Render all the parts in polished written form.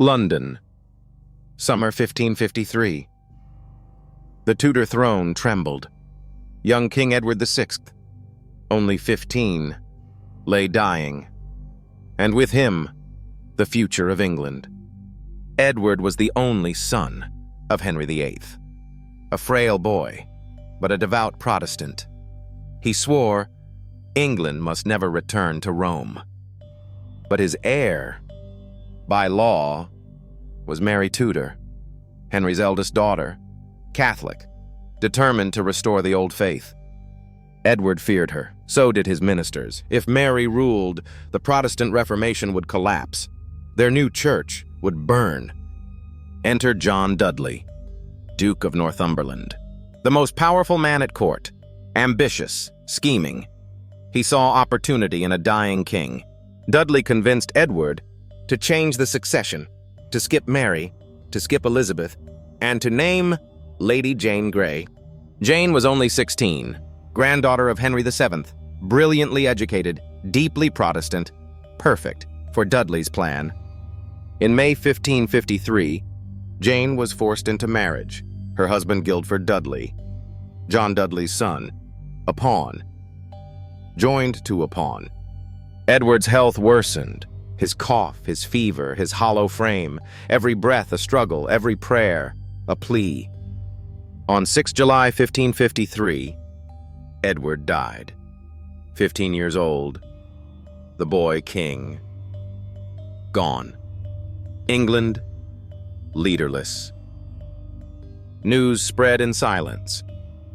London, summer 1553. The Tudor throne trembled. Young King Edward VI, only 15, lay dying, and with him, the future of England. Edward was the only son of Henry VIII, a frail boy, but a devout Protestant. He swore England must never return to Rome. But his heir, by law, was Mary Tudor, Henry's eldest daughter, Catholic, determined to restore the old faith. Edward feared her, so did his ministers. If Mary ruled, the Protestant Reformation would collapse. Their new church would burn. Enter John Dudley, Duke of Northumberland, the most powerful man at court, ambitious, scheming. He saw opportunity in a dying king. Dudley convinced Edward to change the succession, to skip Mary, to skip Elizabeth, and to name Lady Jane Grey. Jane was only 16, granddaughter of Henry VII, brilliantly educated, deeply Protestant, perfect for Dudley's plan. In May 1553, Jane was forced into marriage. Her husband, Guildford Dudley, John Dudley's son, a pawn, joined to a pawn. Edward's health worsened. His cough, his fever, his hollow frame, every breath a struggle, every prayer a plea. On 6 July 1553, Edward died. 15 years old, the boy king, gone. England, leaderless. News spread in silence.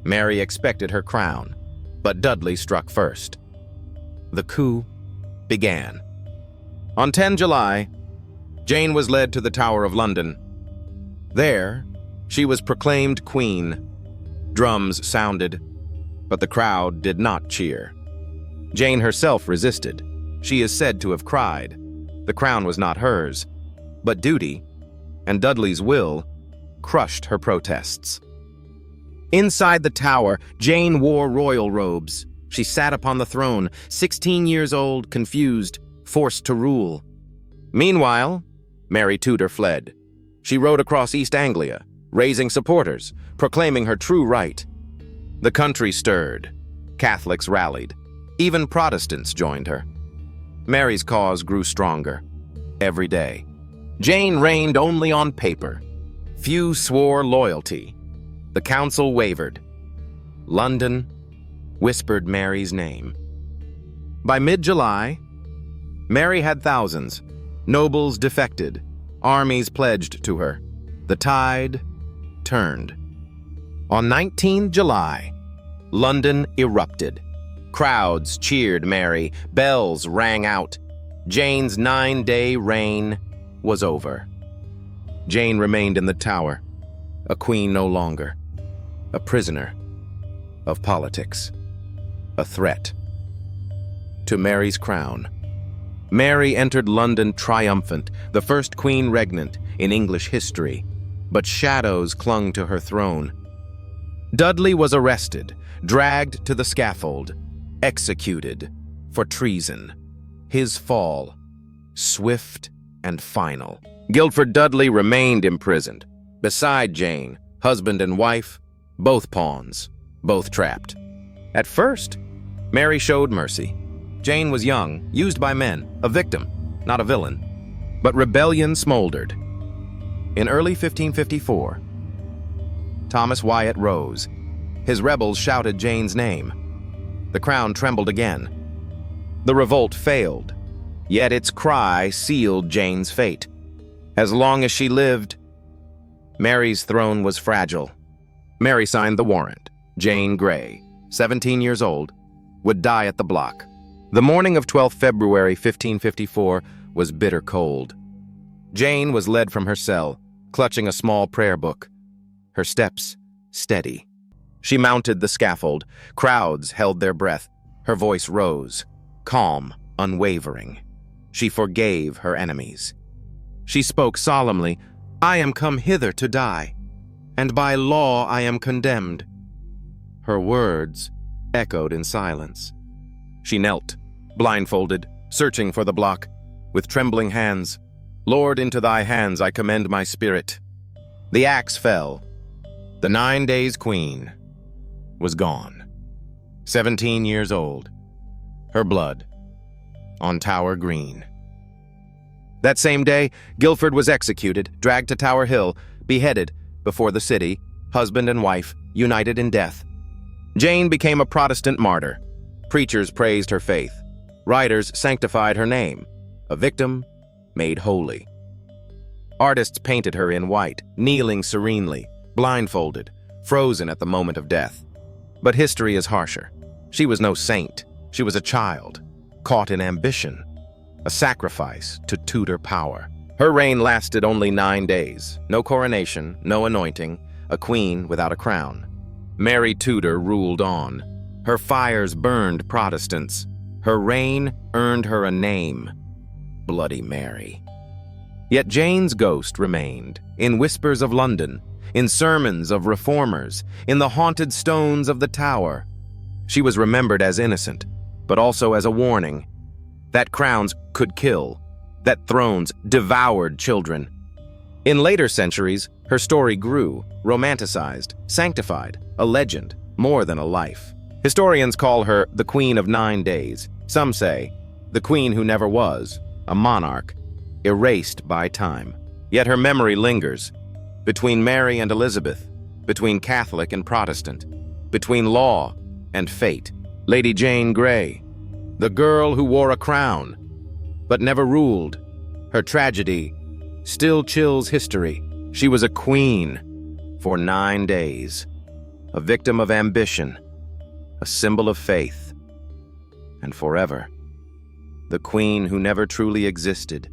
Mary expected her crown, but Dudley struck first. The coup began. On 10 July, Jane was led to the Tower of London. There, she was proclaimed queen. Drums sounded, but the crowd did not cheer. Jane herself resisted. She is said to have cried. The crown was not hers, but duty, and Dudley's will, crushed her protests. Inside the tower, Jane wore royal robes. She sat upon the throne, 16 years old, confused, forced to rule. Meanwhile, Mary Tudor fled. She rode across East Anglia, raising supporters, proclaiming her true right. The country stirred. Catholics rallied. Even Protestants joined her. Mary's cause grew stronger every day. Jane reigned only on paper. Few swore loyalty. The council wavered. London whispered Mary's name. By mid-July, Mary had thousands. Nobles defected. Armies pledged to her. The tide turned. On 19 July, London erupted. Crowds cheered Mary. Bells rang out. Jane's 9-day reign was over. Jane remained in the Tower, a queen no longer, a prisoner of politics, a threat to Mary's crown. Mary entered London triumphant, the first queen regnant in English history, but shadows clung to her throne. Dudley was arrested, dragged to the scaffold, executed for treason. His fall, swift and final. Guildford Dudley remained imprisoned. Beside Jane, husband and wife, both pawns, both trapped. At first, Mary showed mercy. Jane was young, used by men, a victim, not a villain. But rebellion smoldered. In early 1554, Thomas Wyatt rose. His rebels shouted Jane's name. The crown trembled again. The revolt failed, yet its cry sealed Jane's fate. As long as she lived, Mary's throne was fragile. Mary signed the warrant. Jane Grey, 17 years old, would die at the block. The morning of 12 February 1554 was bitter cold. Jane was led from her cell, clutching a small prayer book, her steps steady. She mounted the scaffold. Crowds held their breath. Her voice rose, calm, unwavering. She forgave her enemies. She spoke solemnly, "I am come hither to die, and by law I am condemned." Her words echoed in silence. She knelt, blindfolded, searching for the block. With trembling hands, Lord, into thy hands I commend my spirit. The axe fell. The 9 days queen was gone. 17 years old. Her blood on Tower Green. That same day, Guilford was executed, dragged to Tower Hill, beheaded before the city, husband and wife, united in death. Jane became a Protestant martyr. Preachers praised her faith. Writers sanctified her name. A victim made holy. Artists painted her in white, kneeling serenely, blindfolded, frozen at the moment of death. But history is harsher. She was no saint. She was a child, caught in ambition, a sacrifice to Tudor power. Her reign lasted only 9 days. No coronation, no anointing, a queen without a crown. Mary Tudor ruled on. Her fires burned Protestants. Her reign earned her a name, Bloody Mary. Yet Jane's ghost remained, in whispers of London, in sermons of reformers, in the haunted stones of the Tower. She was remembered as innocent, but also as a warning that crowns could kill, that thrones devoured children. In later centuries, her story grew, romanticized, sanctified, a legend, more than a life. Historians call her the Queen of 9 Days. Some say, the queen who never was, a monarch, erased by time. Yet her memory lingers, between Mary and Elizabeth, between Catholic and Protestant, between law and fate. Lady Jane Grey, the girl who wore a crown, but never ruled. Her tragedy still chills history. She was a queen for 9 days, a victim of ambition, a symbol of faith, and forever, the queen who never truly existed,